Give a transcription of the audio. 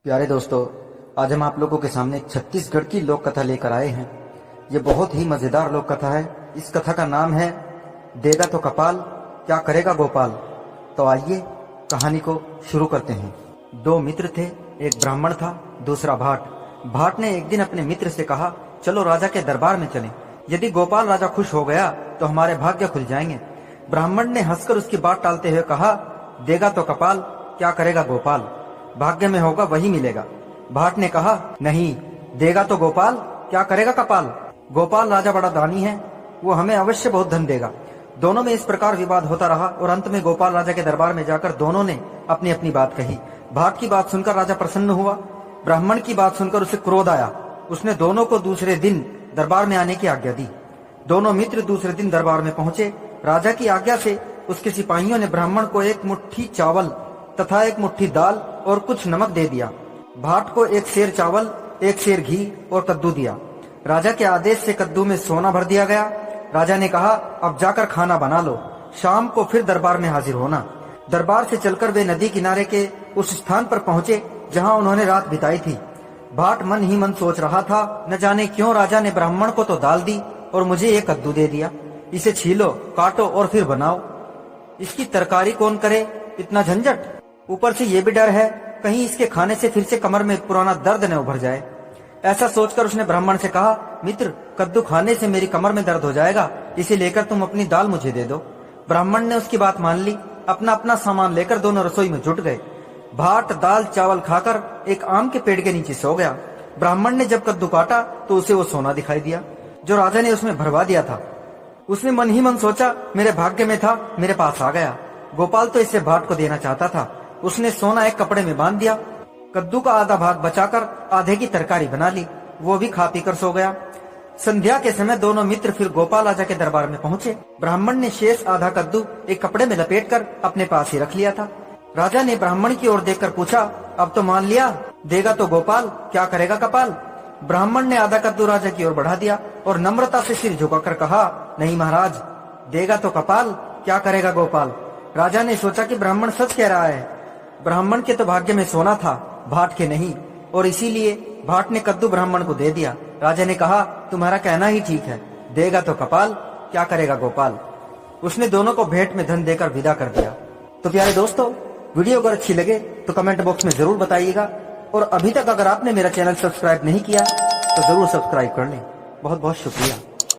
प्यारे दोस्तों, आज हम आप लोगों के सामने छत्तीसगढ़ की लोक कथा लेकर आए हैं। ये बहुत ही मजेदार लोक कथा है। इस कथा का नाम है देगा तो कपाल, क्या करेगा गोपाल। तो आइए कहानी को शुरू करते हैं। दो मित्र थे, एक ब्राह्मण था, दूसरा भाट। भाट ने एक दिन अपने मित्र से कहा, चलो राजा के दरबार में चलें। यदि गोपाल राजा खुश हो गया तो हमारे भाग्य खुल जाएंगे। ब्राह्मण ने हंसकर उसकी बात टालते हुए कहा, देगा तो कपाल, क्या करेगा गोपाल, भाग्य में होगा वही मिलेगा। भाट ने कहा, नहीं, देगा तो गोपाल, क्या करेगा कपाल। गोपाल राजा बड़ा दानी है, वो हमें अवश्य बहुत धन देगा। दोनों में इस प्रकार विवाद होता रहा और अंत में गोपाल राजा के दरबार में जाकर दोनों ने अपनी अपनी बात कही। भाट की बात सुनकर राजा प्रसन्न हुआ, ब्राह्मण की बात सुनकर उसे क्रोध आया। उसने दोनों को दूसरे दिन दरबार में आने की आज्ञा दी। दोनों मित्र दूसरे दिन दरबार में पहुंचे। राजा की आज्ञा से उसके सिपाहियों ने ब्राह्मण को एक मुट्ठी चावल तथा एक मुट्ठी दाल और कुछ नमक दे दिया। भाट को एक सेर चावल, एक सेर घी और कद्दू दिया। राजा के आदेश से कद्दू में सोना भर दिया गया। राजा ने कहा, अब जाकर खाना बना लो, शाम को फिर दरबार में हाजिर होना। दरबार से चलकर वे नदी किनारे के उस स्थान पर पहुंचे जहां उन्होंने रात बिताई थी। भाट मन ही मन सोच रहा था, न जाने क्यों राजा ने ब्राह्मण को तो दाल दी और मुझे ये कद्दू दे दिया। इसे छीलो, काटो और फिर बनाओ। इसकी तरकारी कौन करे, इतना झंझट। ऊपर से ये भी डर है कहीं इसके खाने से फिर से कमर में पुराना दर्द न उभर जाए। ऐसा सोचकर उसने ब्राह्मण से कहा, मित्र, कद्दू खाने से मेरी कमर में दर्द हो जाएगा, इसे लेकर तुम अपनी दाल मुझे दे दो। ब्राह्मण ने उसकी बात मान ली। अपना अपना सामान लेकर दोनों रसोई में जुट गए। भाट दाल चावल खाकर एक आम के पेड़ के नीचे सो गया। ब्राह्मण ने जब कद्दू काटा तो उसे वो सोना दिखाई दिया जो राजा ने उसमें भरवा दिया था। उसने मन ही मन सोचा, मेरे भाग्य में था, मेरे पास आ गया। गोपाल तो इसे भाट को देना चाहता था। उसने सोना एक कपड़े में बांध दिया। कद्दू का आधा भाग बचाकर आधे की तरकारी बना ली। वो भी खा पीकर सो गया। संध्या के समय दोनों मित्र फिर गोपाल राजा के दरबार में पहुंचे। ब्राह्मण ने शेष आधा कद्दू एक कपड़े में लपेटकर अपने पास ही रख लिया था। राजा ने ब्राह्मण की ओर देखकर पूछा, अब तो मान लिया, देगा तो गोपाल, क्या करेगा कपाल। ब्राह्मण ने आधा कद्दू राजा की ओर बढ़ा दिया और नम्रता से सिर झुकाकर कहा, नहीं महाराज, देगा तो कपाल, क्या करेगा गोपाल। राजा ने सोचा कि ब्राह्मण सच कह रहा है। ब्राह्मण के तो भाग्य में सोना था, भाट के नहीं, और इसीलिए भाट ने कद्दू ब्राह्मण को दे दिया। राजा ने कहा, तुम्हारा कहना ही ठीक है, देगा तो कपाल, क्या करेगा गोपाल। उसने दोनों को भेंट में धन देकर विदा कर दिया। तो प्यारे दोस्तों, वीडियो अगर अच्छी लगे तो कमेंट बॉक्स में जरूर बताइएगा, और अभी तक अगर आपने मेरा चैनल सब्सक्राइब नहीं किया तो जरूर सब्सक्राइब कर लें। बहुत बहुत शुक्रिया।